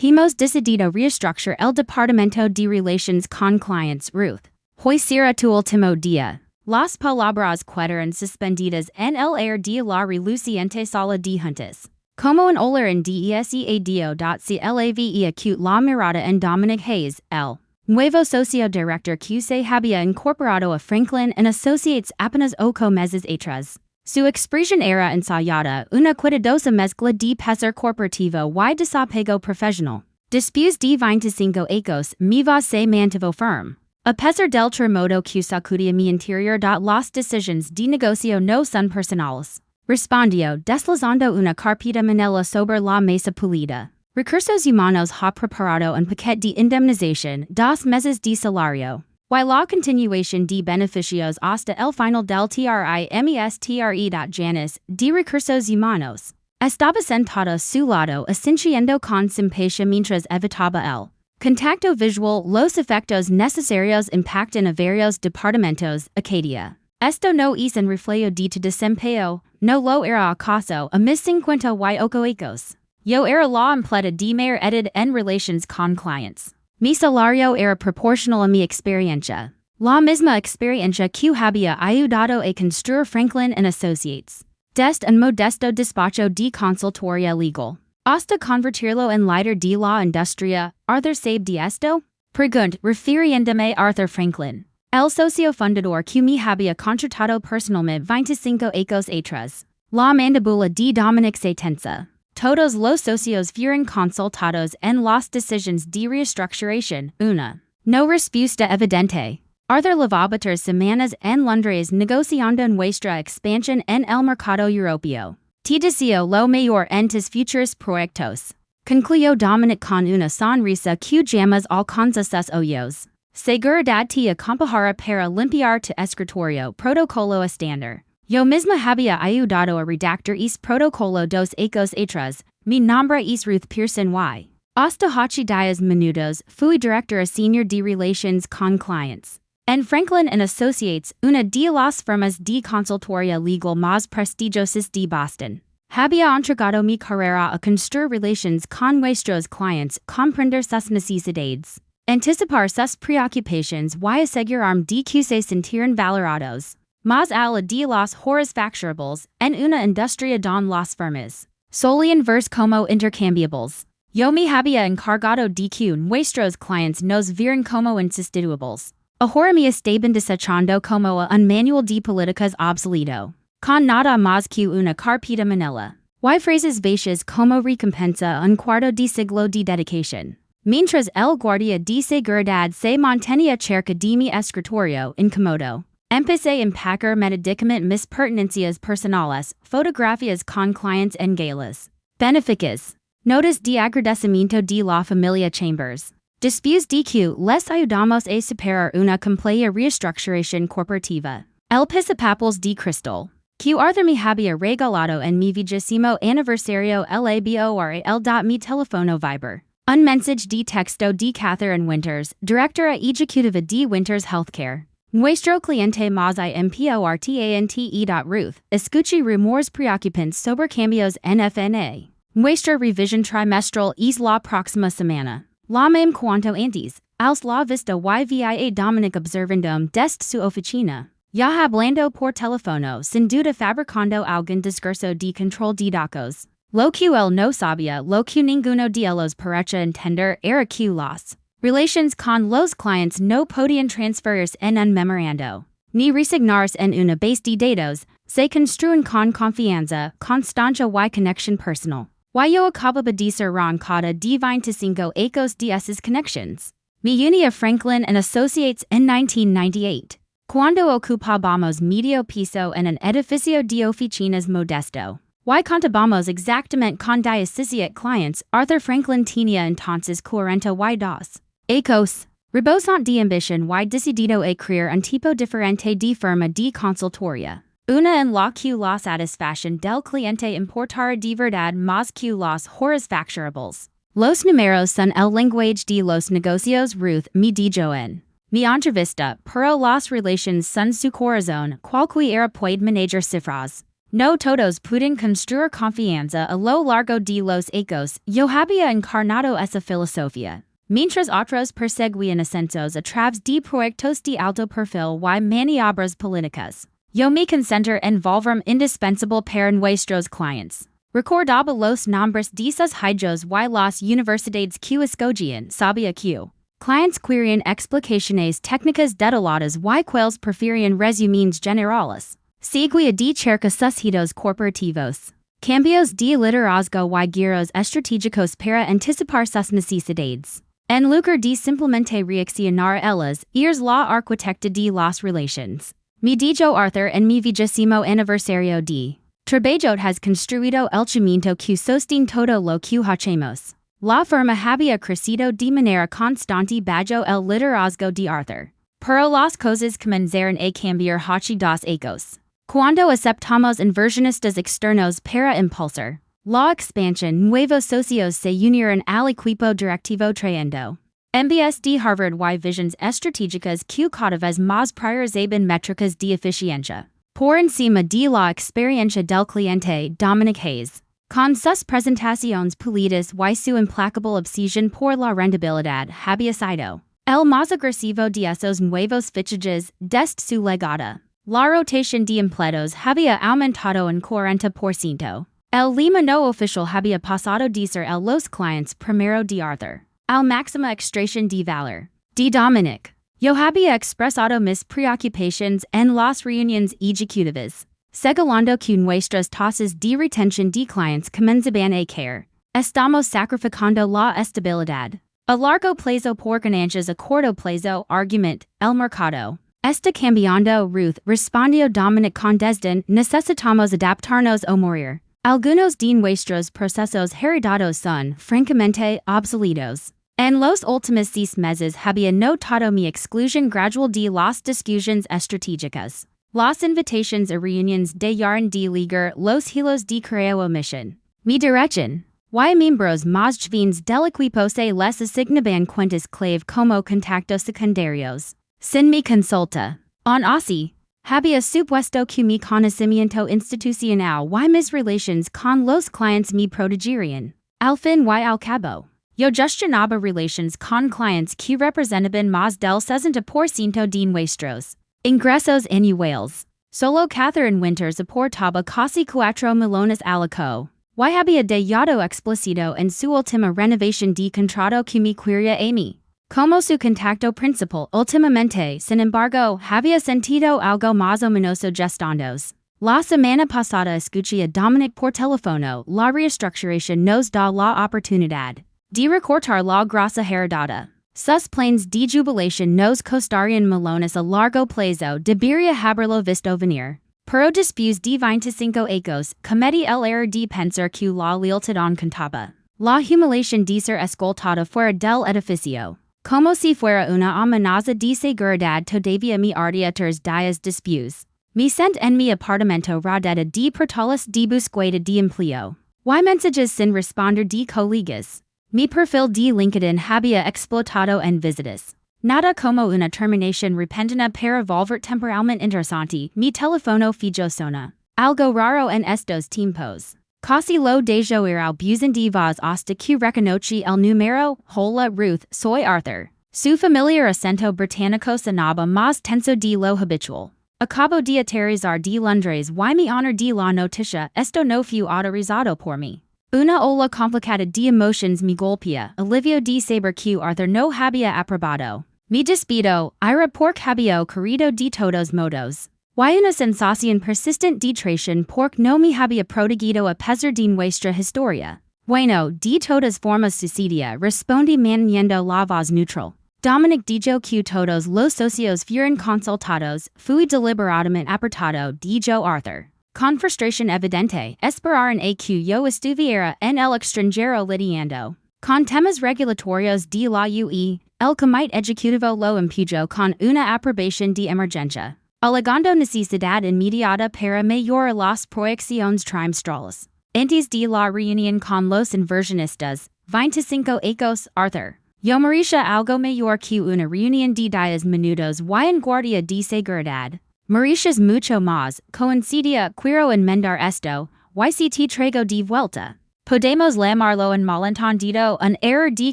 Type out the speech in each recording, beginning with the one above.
Hemos decidido reestructurar el departamento de relaciones con clientes. Ruth. Hoy será tu último día. Las palabras quedaron suspendidas en el aire de la reluciente sala de juntas. Como un olor en desea se eleva acute la mirada en Dominic Hayes, el nuevo socio director que se había incorporado a Franklin and Associates apenas 8 meses atrás. Su expresión era ensayada, una cuidadosa mezcla de pesar corporativo y desapego profesional. Después de 25 años, mi voz se mantuvo firme. A pesar del terremoto que sacudía mi interior, las decisiones de negocio no son personales. Respondió, deslizando una carpeta manila sobre la mesa pulida. Recursos humanos ha preparado un paquete de indemnización, 2 meses de salario. Y la continuación de beneficios hasta el final del trimestre. Janice, de recursos humanos, estaba sentada a su lado asintiendo con simpatía mientras evitaba el contacto visual. Los efectos necesarios impactan a varios departamentos. Acadia. Esto no es un reflejo de tu desempeño, no lo era acaso a mis 58 años. Yo era la empleada de mayor edad en relaciones con clientes. Mi salario era proporcional a mi experiencia. La misma experiencia que había ayudado a construir Franklin and Associates. Desde un modesto despacho de consultoría legal hasta convertirlo en líder de la industria. ¿Arthur sabe de esto? Pregunt, refiriéndome a Arthur Franklin. El socio fundador que me había contratado personalmente 25 años atrás. La mandíbula de Dominic se tensa. Todos los socios fueron consultados en las decisiones de reestructuración. Una. No respuesta evidente. Arthur llevaba 3 semanas en Londres negociando nuestra expansión en el mercado europeo. Te deseo lo mejor en tus futuros proyectos. Concluyó Dominic con una sonrisa que llamas alcanza sus ojos. Seguridad te acompañará para limpiar tu escritorio. Protocolo estándar. Yo misma había ayudado a redactar protocolo 2 años atrás. Mi nombre es Ruth Pearson y. Hasta hace 10 minutos fui directora senior de relaciones con clientes. En Franklin and Associates, una de las firmas de consultoría legal más prestigiosas de Boston. Había entregado mi carrera a construir relaciones con nuestros clientes, comprender sus necesidades, anticipar sus preocupaciones y asegurarme de que se sintieran valorados. Más allá de las horas facturables, en una industria don las firmas solían verse como intercambiables. Yo me había encargado de que nuestros clientes nos vieran como insustituibles. Ahora me estaban desechando como un manual de políticas obsoleto. Con nada más que una carpeta manila. Y frases vacías como recompensa un cuarto de siglo de dedicación. Mientras el guardia de seguridad se mantenía cerca de mi escritorio incómodo. Empecé a empacar medicament mis pertenencias personales, fotografías con clientes en galas. Beneficios. Notas de agradecimiento de la familia Chambers. Después de que les ayudamos a superar una compleja reestructuración corporativa. El pisapapeles de cristal. Que Arthur me había regalado en mi 20º aniversario elabor el mi teléfono Viber. Un mensaje de texto de Catherine Winters, directora ejecutiva de Winters Healthcare. Nuestro cliente más importante. Ruth, escuche rumores preocupantes sobre cambios en FNA. Nuestra revisión trimestral es la próxima semana. La même cuanto antes, als la vista y via Dominic observandome desde su oficina. Ya hablando por teléfono, sin duda fabricando algún discurso de control de datos. Lo que él no sabía, lo que ninguno de ellos parecía entender, era que las relaciones con los clientes no podían transferirse en un memorando, ni resignarse en una base de datos, se construyen con confianza, constancia y conexión personal. Y yo acababa de ser arrancada de 25 años de esas conexiones. Me uní a Franklin and Associates en 1998. Cuando ocupábamos medio piso en un edificio de oficinas modesto. Y contábamos exactamente con 17 clientes. Arthur Franklin tenía entonces 42 años. Rebosante de ambición y decidido a crear un tipo diferente de firma de consultoría. Una en la que la satisfacción del cliente importara de verdad más que las horas facturables. Los números son el lenguaje de los negocios. Ruth me dijo en mi entrevista, pero las relaciones son su corazón, cualquiera puede manejar cifras. No todos pueden construir confianza a lo largo de los años, yo había encarnado esa filosofía. Mientras otros perseguían ascensos a través de proyectos de alto perfil y maniobras políticas. Yo me concentro en volverme indispensable para nuestros clientes. Recordaba los nombres de sus hijos y las universidades que escogían, sabía que clientes querían explicaciones técnicas detalladas y quienes preferían resúmenes generales. Seguía de cerca sus hitos corporativos. Cambios de liderazgo y giros estratégicos para anticipar sus necesidades. En lugar de simplemente reaccionar a ellas, eres la arquitecta de las relaciones. Mi dijo Arthur en mi 20º aniversario de trabajo has construido el cimiento que sostiene todo lo que hacemos. La firma había crecido de manera constante bajo el liderazgo de Arthur. Pero las cosas comenzaron a cambiar hace 2 años. Cuando aceptamos inversionistas externos para impulsar la expansión, nuevos socios se unieron al equipo directivo trayendo MBS de Harvard y visiones estratégicas que cada vez más priorizaban métricas de eficiencia. Por encima de la experiencia del cliente, Dominic Hayes, con sus presentaciones pulidas y su implacable obsesión por la rentabilidad, había sido el más agresivo de esos nuevos fichajes desde su llegada. La rotación de empleados había aumentado en 40%. El lema no oficial había pasado de ser el los clientes primero de Arthur al máxima extracción de valor de Dominic. Yo había expresado mis preocupaciones en las reuniones ejecutivas, señalando que nuestras tasas de retención de clientes comenzaban a caer. Estamos sacrificando la estabilidad a largo plazo por ganancias a corto plazo, argument, el mercado está cambiando. Ruth, respondió Dominic con desdén, necesitamos adaptarnos o morir. Algunos de nuestros procesos heredados son, francamente, obsoletos. En los últimos 6 meses había notado mi exclusión gradual de las discusiones estratégicas. Las invitaciones a reuniones dejaron de ligar los hilos de creyó omisión. Mi dirección y miembros más jóvenes del equipo se les asignaban cuentas clave como contactos secundarios. Sin mi consulta. Aun así, había supuesto que mi conocimiento institucional y mis relaciones con los clientes me protegerían. Al fin y al cabo, yo gestionaba relaciones con clientes que representaban más del 60% de nuestros ingresos anuales. Solo Catherine Winters aportaba casi 4 millones al año. Y había dejado explícito en su última renovación de contrato que me quería a mí como su contacto principal. Últimamente, sin embargo, había sentido algo más ominoso gestiones. La semana pasada escuché a Dominic por teléfono. La reestructuración nos da la oportunidad de recortar la grasa heredada. Sus planes de jubilación nos costarían millones a largo plazo. Debería haberlo visto venir. Pero después de 25 años, cometí el error de pensar que la lealtad contaba. La humiliación de ser escoltada fuera del edificio. Como si fuera una amenaza de seguridad todavía me ardía 3 días después. Me senté en mi apartamento rodeada de portales de búsqueda de empleo. Y mensajes sin responder de colegas. Mi perfil de LinkedIn había explotado en visitas. Nada como una terminación repentina para volver temporalmente interesante. Mi teléfono fijo sona. Algo raro en estos tiempos. Casi lo dejo ir al buzón de voz hasta que reconocí el número. Hola Ruth, soy Arthur. Su familiar acento británico sonaba más tenso de lo habitual. Acabo de aterrizar de Londres y me honor de la noticia. Esto no fue autorizado por mí. Una ola complicada de emociones me golpea. Alivio de saber que Arthur no había aprobado mi despido. Ira porque había querido de todos modos. Y una sensación persistente de traición porque no me había protegido a pesar de nuestra historia. Bueno, de todas formas sucedía, respondí manteniendo la voz neutral. Dominic dijo que todos los socios fueron consultados. Fui deliberadamente apartado, dijo Arthur. Con frustración evidente, esperaron a que yo estuviera en el extranjero lidiando con temas regulatorios de la UE. El comité ejecutivo lo impujó con una aprobación de emergencia, alegando necesidad inmediata para mejorar las proyecciones trimestrales. Antes de la reunión con los inversionistas, 25 años, Arthur. Yo merecía algo mayor que una reunión de 10 minutos y en guardia de seguridad. Mauritius mucho más, coincidia, quiero enmendar esto, yct traigo de vuelta. Podemos llamarlo en malentendido un error de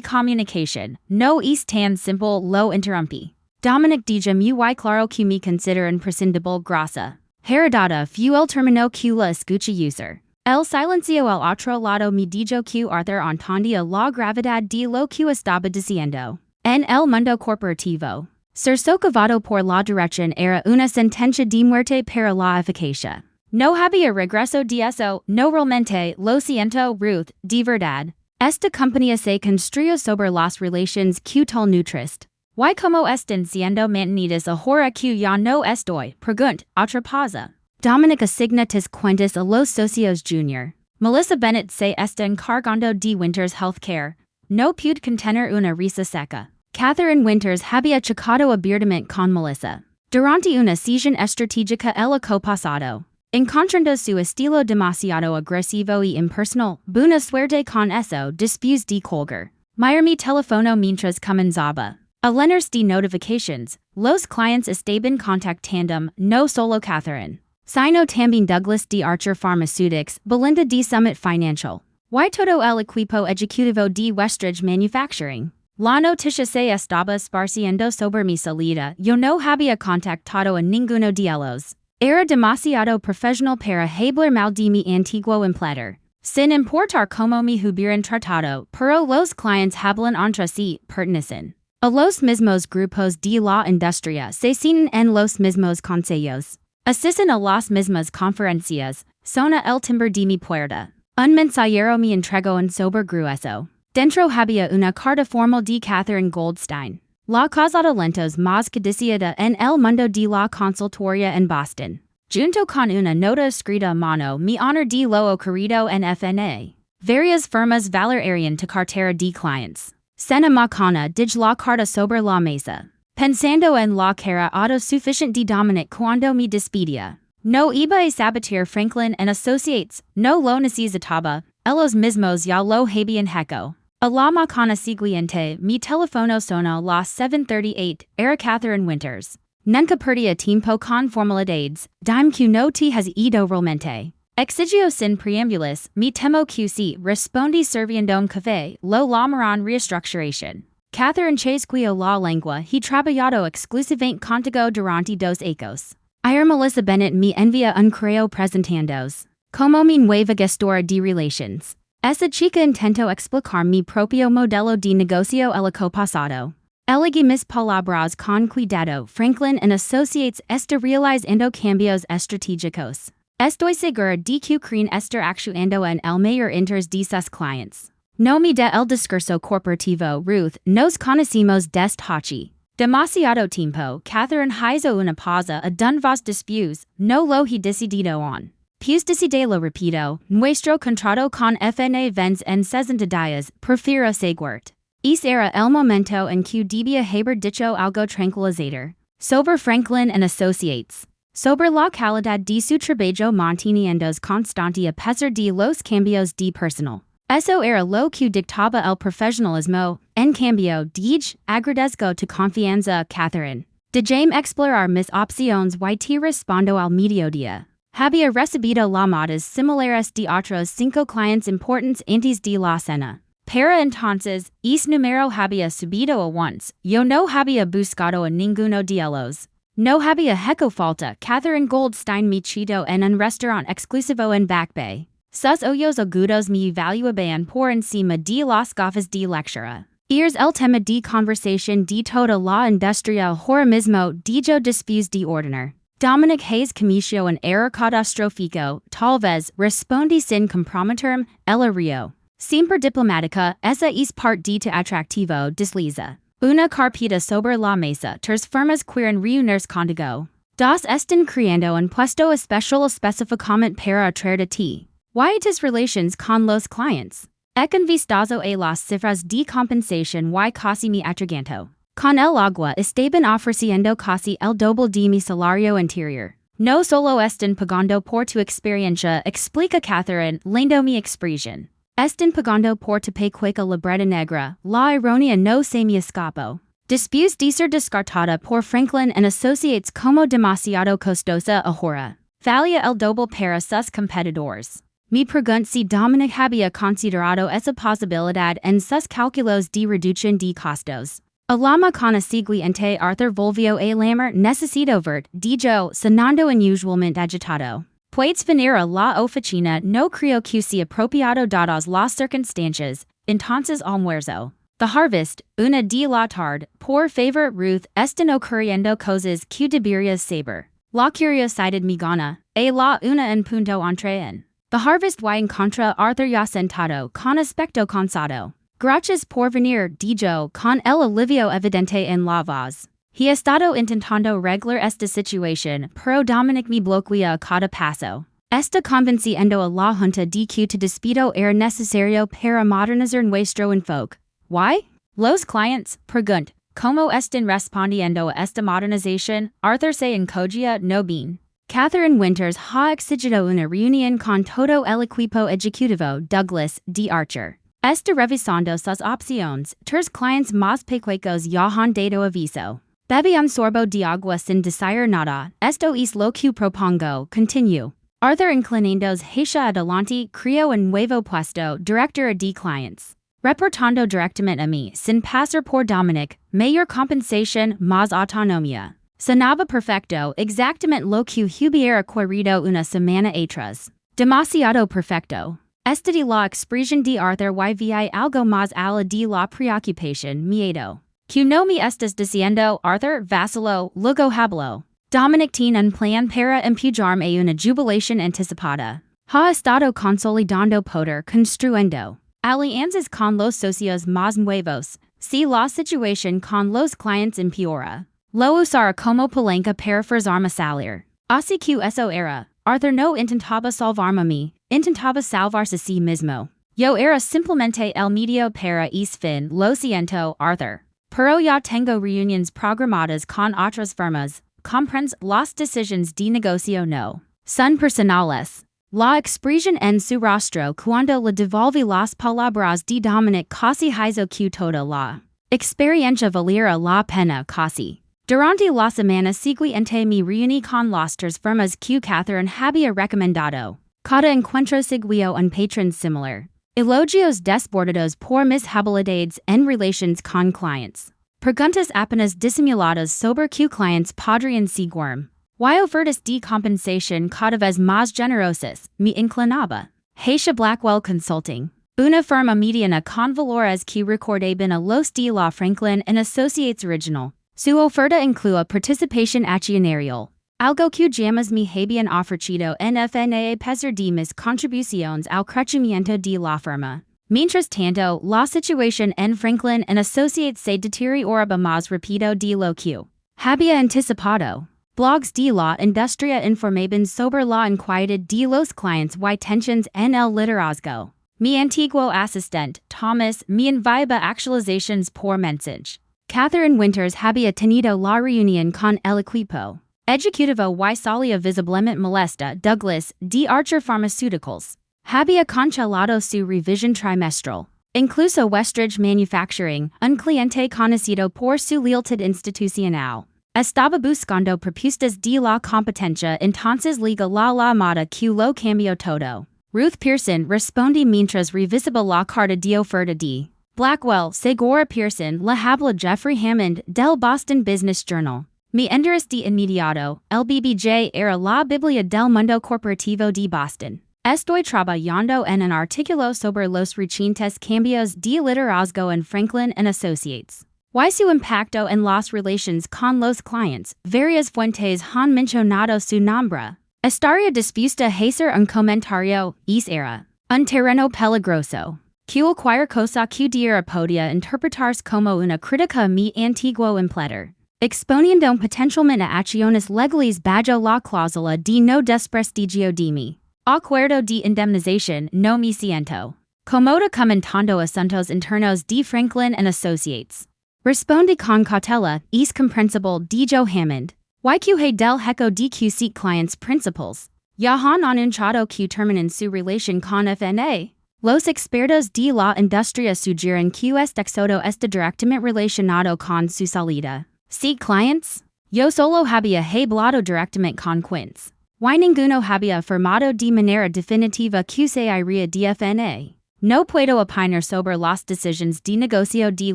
comunicación, no es tan simple lo interrumpí. Dominic diga muy claro que me considero imprescindible grasa. Heredada fue el término que la escucha user. El silencio al otro lado me dijo que Arthur entendía la gravedad de lo que estaba diciendo. En el mundo corporativo, ser socavado por la dirección era una sentencia de muerte para la eficacia. No había regreso de eso, no realmente, lo siento, Ruth, de verdad. Esta compañía se construyó sobre las relaciones que tal nutrist. ¿Y cómo están siendo mantenidas ahora que ya no estoy? Pregunt, otra pausa. Dominic asigna tis cuentas a los socios junior. Melissa Bennett se está encargando de Winters Healthcare. No pude contener una risa seca. Catherine Winters había chocado abiertamente con Melissa. Durante una sesión estratégica el año pasado. Encontrando su estilo demasiado agresivo y impersonal, buena suerte con eso después de colgar. Mi teléfono mientras comenzaba. A llenarse de notifications, los clientes estaban contactando no solo Catherine, sino también Douglas de Archer Pharmaceutics, Belinda de Summit Financial, y todo el equipo ejecutivo de Westridge Manufacturing. La noticia se estaba esparciendo sobre mi salida, yo no había contactado a ninguno de ellos. Era demasiado profesional para hablar mal de mi antiguo empleador. Sin importar cómo me hubieran tratado, pero los clientes hablan entre sí, pertenecen a los mismos grupos de la industria, se sientan en los mismos consejos, asisten a las mismas conferencias, sona el timbre de mi puerta. Un mensajero me entregó un sobre grueso. Dentro había una carta formal de Catherine Goldstein, la causada lentos más codiciada en el mundo de la consultoría en Boston. Junto con una nota escrita a mano me honor de lo ocurrido en FNA. Varias firmas valorarían tu cartera de clientes. Sena macana dig la carta sobre la mesa. Pensando en la cara autosuficiente de Dominic cuando me despedía. No iba a sabotear Franklin and Associates, no lo necesitaba, ellos mismos ya lo habían hecho. A la macana siguiente, mi teléfono sonó las 7:38, era Catherine Winters. Nunca perdía tiempo con formalidades, dime que no te has ido realmente. Exigio sin preámbulos, mi temo que sí, respondí sirviendo un café, lo llamaron reestructuración. Catherine chasqueó la lengua, he trabajado exclusivamente contigo durante 2 años. Ayer Melissa Bennett me envía un correo presentándose como mi nueva gestora de relations. Esa chica intentó explicar mi propio modelo de negocio el año pasado. Elegí mis palabras con cuidado. Franklin and Associates está realizando cambios estratégicos. Estoy segura de que creen estar actuando en el mayor interés de sus clientes. No me da el discurso corporativo, Ruth, nos conocimos desde hace demasiado tiempo. Catherine hizo una pausa a dunvos después, no lo he decidido on. Pues decide lo repito, nuestro contrato con FNA vence en 60 días, prefiero seguirte. Ese era el momento en que debía haber dicho algo tranquilizador. Sobre Franklin and Associates. Sobre la calidad de su trabajo manteniéndose constante a pesar de los cambios de personal. Eso era lo que dictaba el profesionalismo. En cambio, dije, agradezco tu confianza, Catherine. Déjame explorar mis opciones y te respondo al mediodía. Había recibido llamadas similares de otros 5 clientes importantes antes de la cena. Para entonces, ese número había subido a once. Yo no había buscado a ninguno de ellos. No había hecho falta. Catherine Goldstein me citó en un restaurante exclusivo en Back Bay. Sus ojos agudos me evaluaban por encima de las gafas de lectura. Es el tema de conversación de toda la industria ahora mismo, dijo después de ordenar. Dominic Hayes cometió un error catastrófico, tal vez, respondí sin comprometerme, el río. Siempre diplomática, esa es parte de tu atractivo, desliza. Una carpeta sobre la mesa, tus firmas quieren reunirse contigo. Dos están creando un puesto especial específicamente para atraer a ti. Y tus relaciones con los clientes. Con vistazo a las cifras de compensación y casi mi atraganto. Con el agua estaban ofreciendo casi el doble de mi salario anterior. No solo están pagando por tu experiencia, explica Catherine, leyendo mi expresión. Están pagando por tu pequeña libreta negra, la ironía no se me escapó. Después de ser descartada por Franklin and Associates como demasiado costosa ahora. Valía el doble para sus competidores. Me pregunto si Dominic había considerado esa posibilidad en sus cálculos de reducción de costos. A la mañana siguiente Arthur volvió a llamar necesito verte, dijo, sonando inusualmente agitado. Puedes venir a la oficina, no creo que sea apropiado dadas las circunstancias, entonces almuerzo. The Harvest, una de la tarde, por favor Ruth, están ocurriendo cosas que deberías saber. La curiosidad me gana, a la una en punto entré. The Harvest y encontra Arthur ya sentado, con aspecto cansado. Gracias por venir, dijo, con el alivio evidente en la voz. He estado intentando arreglar esta situación, pero Dominic me bloquea a cada paso. Está convenciendo a la junta de que tu despido era necesario para modernizar nuestro enfoque. Why? Los clientes, pregunt, ¿cómo están respondiendo a esta modernización? Arthur se encogia no bien. Catherine Winters ha exigido una reunión con todo el equipo ejecutivo Douglas D. Archer. Está revisando sus opciones, tus clientes más pequeños ya han dado aviso. Bebe un sorbo de agua sin decir nada, esto es lo que propongo, continue. Arthur inclinados hacia adelante, creyó un nuevo puesto, director de clientes. Reportando directamente a mí, sin pasar por Dominic, mayor compensación, más autonomía. Sonaba perfecto, exactamente lo que hubiera querido una semana atrás. Demasiado perfecto. Esta de la expresión de Arthur y vi algo más allá de la preocupación, miedo. Que no me estás diciendo, Arthur, vaciló, luego habló. Dominic tiene un plan para empujarme a una jubilación anticipada. Ha estado consolidando poder construyendo alianzas con los socios más nuevos. Si la situación con los clientes empeora, lo usará como palanca para forzarme a salir. Así que eso era. Arthur no intentaba salvarme a mí, intentaba salvarse a sí mismo. Yo era simplemente el medio para ese fin, lo siento, Arthur. Pero ya tengo reuniones programadas con otras firmas. Comprendes, las decisiones de negocio no son personales. La expresión en su rostro cuando le devolví las palabras de Dominic casi hizo que toda la experiencia valiera la pena casi. Durante la semana siguiente me reuní con las tres firmas que Catherine había recomendado. Cada encuentro siguió un patrón similar. Elogios desbordados por mis habilidades en relations con clientes. Preguntas apenas disimuladas sobre que clientes podrían seguirme. Y ofertas de compensación cada vez más generosas, me inclinaba. Hacia Blackwell Consulting. Una firma mediana con valores que recordaban a los de la Franklin and Associates original. Su oferta incluía participación accionarial. Algo que jamás me habían ofrecido en FNA a pesar de mis contribuciones al crecimiento de la firma. Mientras tanto, la situación en Franklin and Associates se deterioraba más rápido de lo que había anticipado. Blogs de la industria informaban sobre la inquietud de los clientes y tensions en el liderazgo. Mi antiguo asistente, Thomas, me enviaba actualizaciones por mensaje. Catherine Winters había tenido la reunión con el equipo ejecutivo y salía visiblemente molesta. Douglas, de Archer Pharmaceuticals, había cancelado su revisión trimestral. Incluso Westridge Manufacturing, un cliente conocido por su lealtad institucional, estaba buscando propuestas de la competencia, entonces liga la llamada que lo cambió todo. Ruth Pearson responde mientras revisaba la carta de oferta de Blackwell. Segura Pearson le habla Jeffrey Hammond del Boston Business Journal. Mi interés de inmediato, el BBJ era la Biblia del mundo corporativo de Boston. Estoy trabajando en un artículo sobre los recientes cambios de liderazgo en Franklin and Associates. Y su impacto en las relaciones con los clientes. Varias fuentes han mencionado su nombre. Estaría dispuesta a hacer un comentario. Era un terreno peligroso. Cualquier cosa que diera podía interpretarse como una crítica a mi antiguo empleador. Exponiendo potencialmente a acciones legales bajo la cláusula de no desprestigio de mi acuerdo de indemnización. No me siento cómoda comentando asuntos internos de Franklin and Associates. Responde con cautela, es comprensible, dijo Hammond. YQH del heco de QC clients principals. Ya han anunciado que terminan su relación con FNA. Los expertos de la industria sugieren que este éxodo está directamente relacionado con su salida. Sí, clients? Yo solo había hablado directamente con quince. Y ninguno había afirmado de manera definitiva que se iría DFNA. No puedo opinar sobre las decisiones de negocio de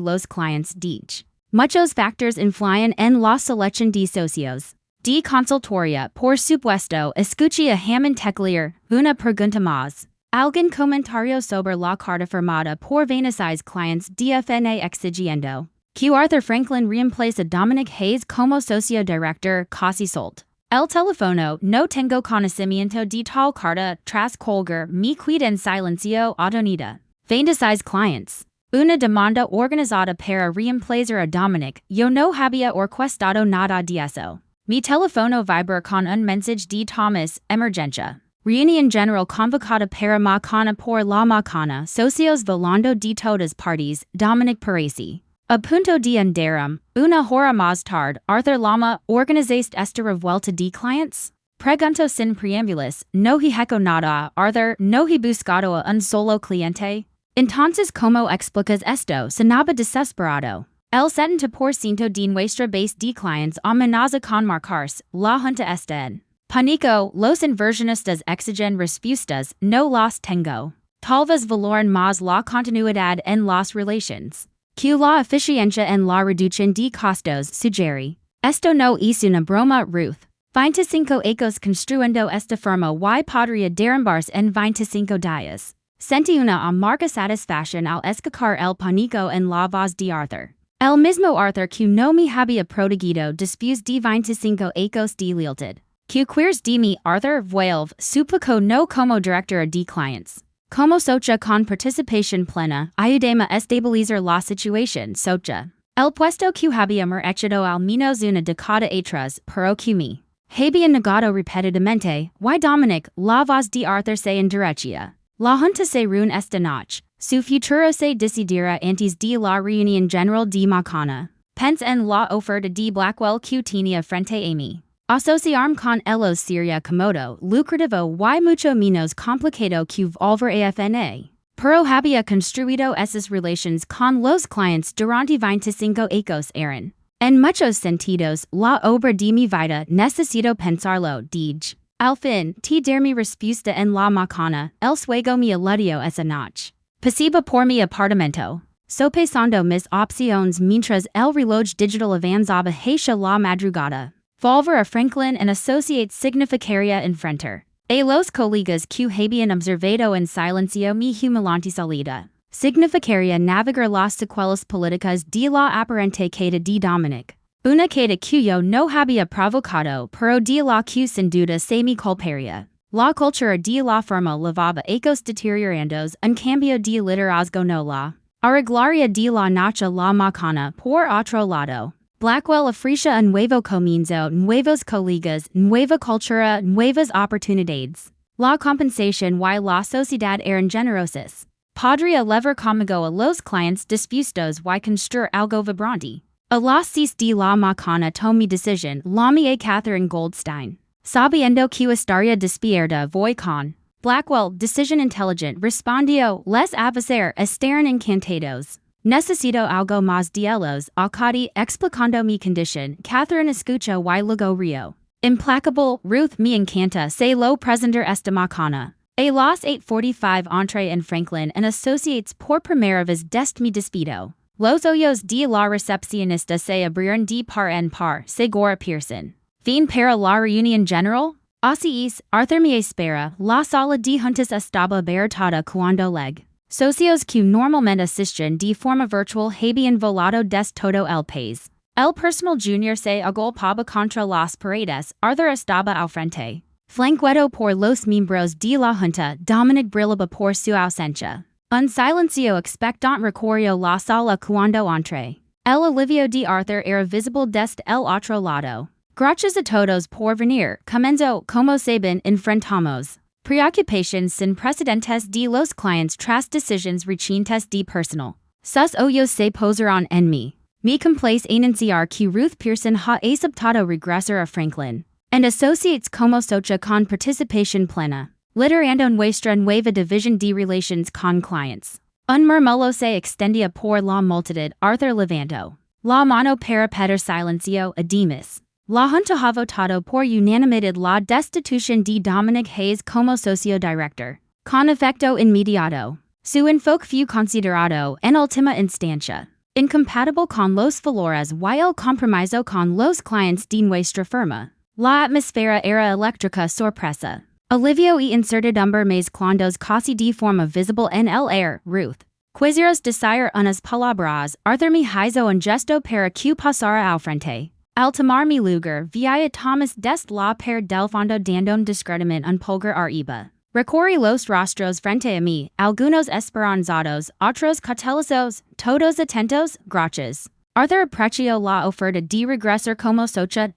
los clientes DIJ. Muchos factores influyen en la selección de socios. De consultoria, por supuesto, escuché a Hammond Teclier, una pregunta más. ¿Algún comentario sobre la carta firmada por 26 clientes DFNA exigiendo que Arthur Franklin reemplace a Dominic Hayes como socio director casi solt? El teléfono, no tengo conocimiento de tal carta tras colgar mi quid en silencio atonida. 26 clients. Una demanda organizada para reemplazar a Dominic, yo no había orquestado nada de eso. Mi teléfono vibra con un mensaje de Thomas, emergencia. Reunión general convocada para mañana por la mañana, socios volando de todas partes, Dominic parece. A punto de andarum, una hora más tarde, Arthur Lama, ¿organizaste esta revuelta de clients? Pregunto sin preámbulos, no ejecuto nada, Arthur, no he buscado a un solo cliente. Entonces, ¿cómo explicas esto? Sonaba desesperado. El 70% de nuestra base de clients amenaza con marcarse, la junta está en pánico, los inversionistas exigen respuestas, no las tengo. Tal vez valoran más la continuidad en las relations que la eficiencia en la reducción de costos, sugiere. Esto no es una broma, Ruth. 25 ecos construyendo esta firma y podría derrumbarse en 25 días. Sentí una amarga satisfacción al escuchar el pánico en la voz de Arthur. El mismo Arthur que no me había protegido después de 25 ecos de lealtad. Que quieres de mí, Arthur? Vuelve, suplico no como director de clients. Como socia con participación plena, ayúdame a estabilizar la situación, socia. El puesto que habíamos hecho al menos una década atrás, pero que me había negado repetidamente, y Dominic, la voz de Arthur se enderechía. La junta se reúne esta noche. Su futuro se decidirá antes de la reunión general de mañana. Pense en la oferta de Blackwell que tenía frente a mí. Asociarme con ellos sería cómodo, lucrativo y mucho menos complicado que volver a FNA. Pero había construido esas relaciones con los clientes durante 25 años eran. En muchos sentidos, la obra de mi vida necesito pensarlo, dije. Al fin, te dar mi respuesta en la mañana, el suego me eludió esa noche. Pasiba por mi apartamento. Sopesando mis opciones mientras el reloj digital avanzaba hacia la madrugada. Volver a Franklin and Associates significaría enfrentar a los colegas que habían observado en silencio mi humilante salida. Significaría navegar las secuelas políticas de la aparente queda de Dominic. Una queda que yo no había provocado, pero de la que sin duda se me culparía. La cultura de la firma levaba ecos deteriorandos, un cambio de liderazgo no la arreglaría de la noche la mañana. Por otro lado, Blackwell ofrecía un nuevo comienzo, nuevos colegas, nueva cultura, nuevas oportunidades. La compensación y la sociedad eran generosas. Podría levar conmigo a los clientes dispuestos y construir algo vibrante. A las 6 de la mañana tomé decisión, llamé a Catherine Goldstein. Sabiendo que estaría despierta voy con Blackwell, decisión inteligente, respondió, les avisar, estarán encantados. Necesito algo más de ellos, acabé explicando mi condición, Catherine escucha y luego río. Implacable, Ruth me encanta, se lo presentar esta mañana. A las 8:45 entré en Franklin and Associates por primera vez desde mi despido. Los ojos de la recepcionista se abrieron de par en par, segura Pearson. Fin para la reunión general? Así es, Arthur me espera, la sala de juntas estaba abarrotada cuando leg. Socios que normalmente asisten de forma virtual habían volado des todo el país. El personal junior se agolpaba contra las paredes, Arthur estaba al frente. Flanqueado por los miembros de la junta, Dominic brillaba por su ausencia. Un silencio expectante recorrió la sala cuando entré. El alivio de Arthur era visible desde el otro lado. Gracias a todos por venir, comenzó, como saben, enfrentamos preocupaciones sin precedentes de los clientes tras decisiones recientes de personal. Sus ojos se posaron en mí. Me complace anunciar que Ruth Pearson ha aceptado regresar a Franklin and Associates como socia con participación plena. liderando nuestra nueva división de relaciones con clientes. Un murmullo se extendía por la multitud. Arthur levantó la mano para pedir silencio. Además, la junta ha votado por unanimidad la destitución de Dominic Hayes como socio director, con efecto inmediato. Su enfoque fue considerado, en última instancia, incompatible con los valores y el compromiso con los clientes de nuestra firma. La atmósfera era eléctrica. Sorpresa, alivio y incertidumbre mezclándose casi de forma visible en el aire. Ruth, quisieras decir unas palabras. Arthur me hizo un gesto para que pasara al frente. Al tomar mi lugar, via Thomas des la per del fondo dando discretamente un pulgar arriba. Recorrí los rostros frente a mí, algunos esperanzados, otros cautelosos, todos atentos. Gracias. Arthur apreció la oferta de regresar como socia.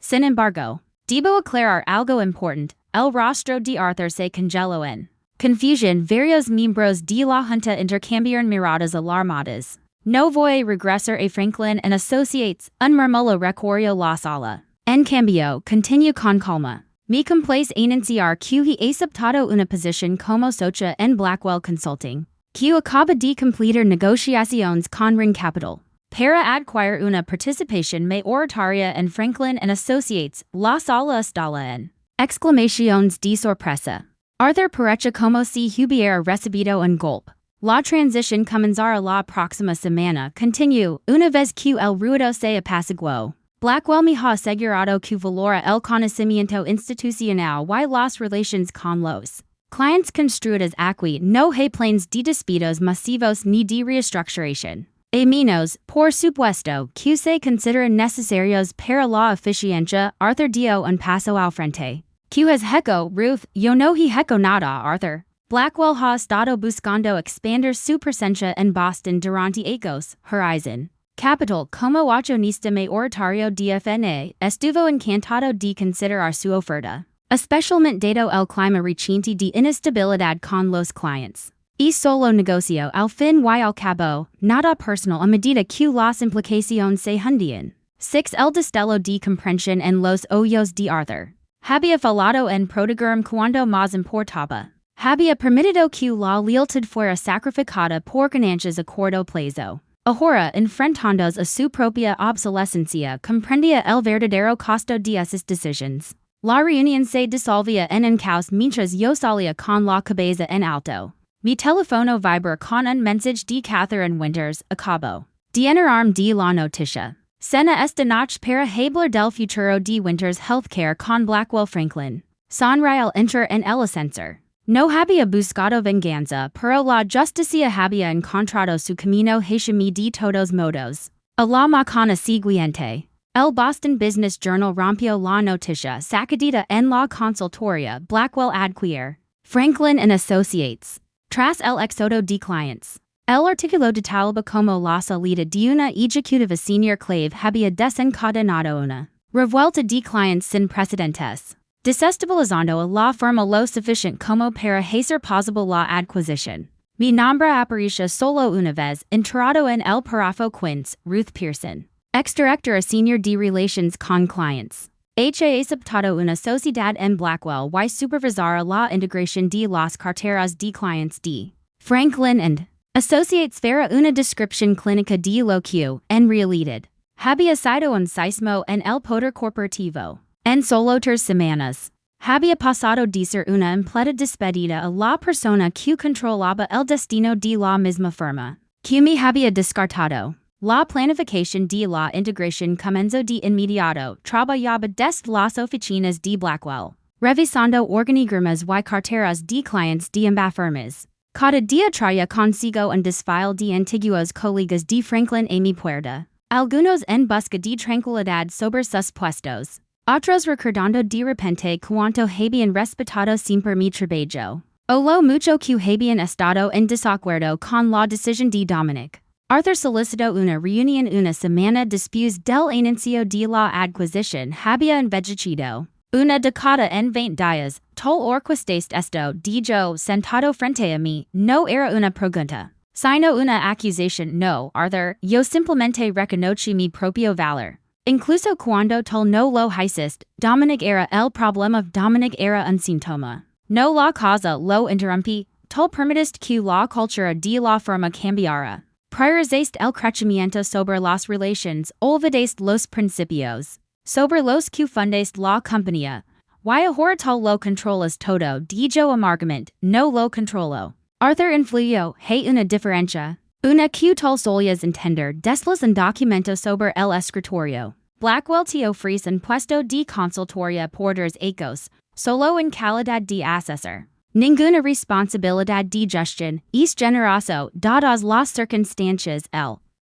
Sin embargo, debo aclarar algo importante. El rostro de Arthur se congeló en confusión. Varios miembros de la junta intercambiaron miradas alarmadas. No voy a regresar a Franklin and Associates. Un murmullo recorrió la sala. En cambio, continuó con calma. Me complace anunciar que he aceptado una posición como socia en Blackwell Consulting, que acaba de completar negociaciones con Ring Capital para adquirir una participación mayoritaria en Franklin and Associates. La sala estalla en exclamaciones de sorpresa. Arthur pareció como si hubiera recibido un golpe. La transición comenzará la próxima semana. Continuó, una vez que el ruido se apaciguó. Blackwell me ha asegurado que valora el conocimiento institucional y las relaciones con los clientes construidas aquí. No hay planes de despidos masivos ni de reestructuración. A menos, por supuesto, que se consideran necesarios para la eficiencia. Arthur dio un paso al frente. ¿Qué has hecho, Ruth? Yo no he hecho nada, Arthur. Blackwell ha estado buscando expandir su presencia en Boston durante años. Horizon Capital, como accionista mayoritario de FNA, estuvo encantado de considerar su oferta, especialmente dado el clima reciente de inestabilidad con los clientes. Y solo negocio al fin y al cabo, nada personal a medida que las implicaciones se hundían. 6. El destello de comprensión en los ojos de Arthur. Había falado en protegerme cuando más importaba. Había permitido que la lealtad fuera sacrificada por ganancias a corto plazo. Ahora, enfrentándose a su propia obsolescencia, comprendía el verdadero costo de esas decisiones. La reunión se disolvía en un caos mientras yo salía con la cabeza en alto. Mi teléfono vibró con un mensaje de Catherine Winters. Acabo de enterarme de la noticia. Cena esta noche para hablar del futuro de Winters Healthcare con Blackwell Franklin. Sonreal enter en el ascensor. No había buscado venganza, pero la justicia había encontrado su camino hacia mí de todos modos. A la mañana siguiente, el Boston Business Journal rompió la noticia sacudida en la consultoria. Blackwell adquiere Franklin and Associates. Tras el éxodo de clientes, el artículo detalba como la salida de una ejecutiva senior clave había desencadenado una revuelta de clientes sin precedentes, desestabilizando a la firma lo suficiente como para hacer posible la adquisición. Mi nombre apareció solo una vez, enterrado en el párrafo quince. Ruth Pearson, ex-directora senior de relations con clientes. Ha aceptado una sociedad en Blackwell y supervisar la integración de las carteras de clientes de Franklin and Associates. Para una descripción clínica de lo que, en realidad, había sido un sismo en el poder corporativo. En solo 3 semanas, había pasado de ser una empleada despedida a la persona que controlaba el destino de la misma firma, que me había descartado. La planificación de la integración comenzó de inmediato. Trabajaba desde las oficinas de Blackwell, revisando organigramas y carteras de clientes de ambas firmas. Cada día traía consigo un desfile de antiguos colegas de Franklin a mi puerta, algunos en busca de tranquilidad sobre sus puestos, otros recordando de repente cuánto habían respetado siempre mi trabajo, o lo mucho que habían estado en desacuerdo con la decisión de Dominic. Arthur solicitó una reunión una semana después del anuncio de la adquisición. Había envejecido una década en 20 días. Tol orquestes esto de yo sentado frente a mí. No era una pregunta, sino una acusación. No, Arthur, yo simplemente reconocí mi propio valor. Incluso cuando tol no lo hiciste, Dominic era el problema. Dominic era un síntoma. No la causa lo interrumpi, tol permitist que la cultura de la forma cambiara. Priorizaste el crecimiento sobre las relations, olvidaste los principios. Sobre los que fundaste la compañía. Y ahora tal lo controlas todo, dijo amargamente, no lo controlo. Arthur influyó, hay una diferencia. Una que tal solías entender después un documento sobre el escritorio. Blackwell te ofrece un puesto de consultoria por 2 años, solo en calidad de asesor. Ninguna responsabilidad de gestión, es generoso, dadas las circunstancias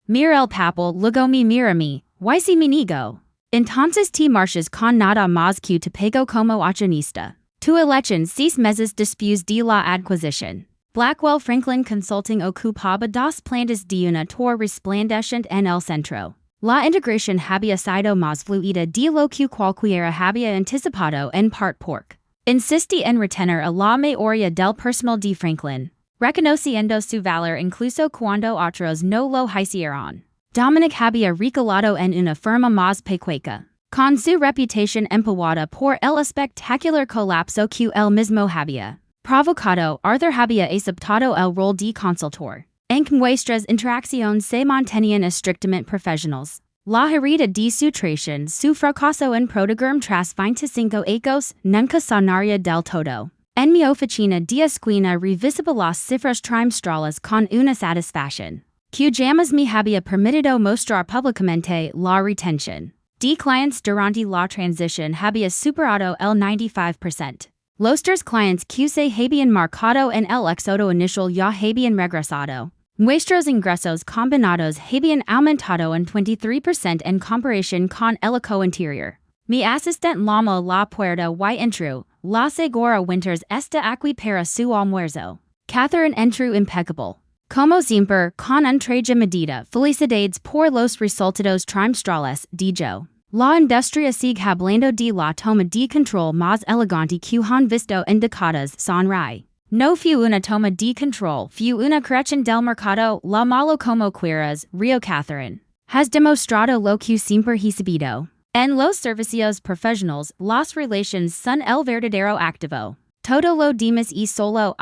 mira el papel, luego me mira mí, y si me niego. Entonces te marchas con nada más que te pago como accionista. Tu elección 6 meses después de la adquisición. Blackwell Franklin Consulting ocupaba 2 plantas de una torre resplandeciente en el centro. La integración había sido más fluida de lo que cualquiera había anticipado en part porque insistí en retener a la mayoría del personal de Franklin, reconociendo su valor incluso cuando otros no lo hicieron. Dominic había recalado en una firma más pequeña, con su reputación empeorada por el espectacular colapso que él mismo había provocado. Arthur había aceptado el rol de consultor, en que nuestras interacciones se mantenían estrictamente profesionales. La herida de su traición, su fracaso en protegerme tras 25 años, nunca sanaría del todo. En mi oficina de esquina revisaba las cifras trimestrales con una satisfacción que jamás me había permitido mostrar públicamente. La retención de clientes durante la transición había superado el 95%. Los 3 clientes que se habían marcado en el éxodo inicial ya habían regresado. Nuestros ingresos combinados habían aumentado en 23% en comparación con el eco anterior. Mi asistente llamó la puerta y entró. La segura Winters está aquí para su almuerzo. Catherine entró impecable. Como siempre, con un traje medida. Felicidades por los resultados trimestrales, dijo. La industria sigue hablando de la toma de control más elegante que han visto en décadas. Sonríe. No fue una toma de control, fue una corrección del mercado. La malo como quieras, río Catherine. Has demostrado lo que siempre he sabido. En los servicios profesionales, las relaciones son el verdadero activo. Todo lo demás es solo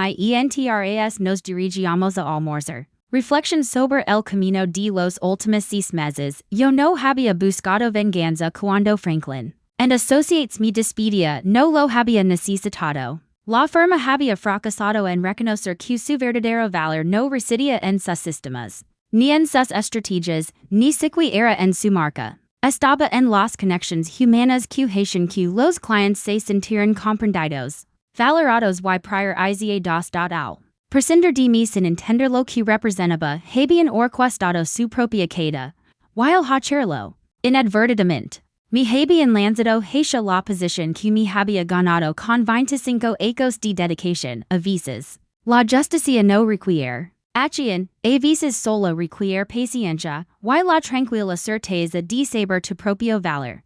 mientras nos dirigíamos a almorzar. Reflexión sobre el camino de los últimos 6 meses. Yo no había buscado venganza cuando Franklin and Associates me despedía, no lo había necesitado. La firma había fracasado en reconocer que su verdadero valor no residía en sus sistemas, ni en sus estrategias, ni siquiera en su marca. Estaba en las conexiones humanas que hacían que los clientes se sintieran comprendidos, valorados y priorizados. Al prescindir de mí sin entender lo que representaba, habían orquestado su propia queda, while hacerlo inadvertidamente. Me habían lanzado hacia la posición que me había ganado con 25 años de dedicación. A veces, la justicia no requiere acción, a veces solo requiere paciencia, y la tranquila certeza de saber tu propio valor.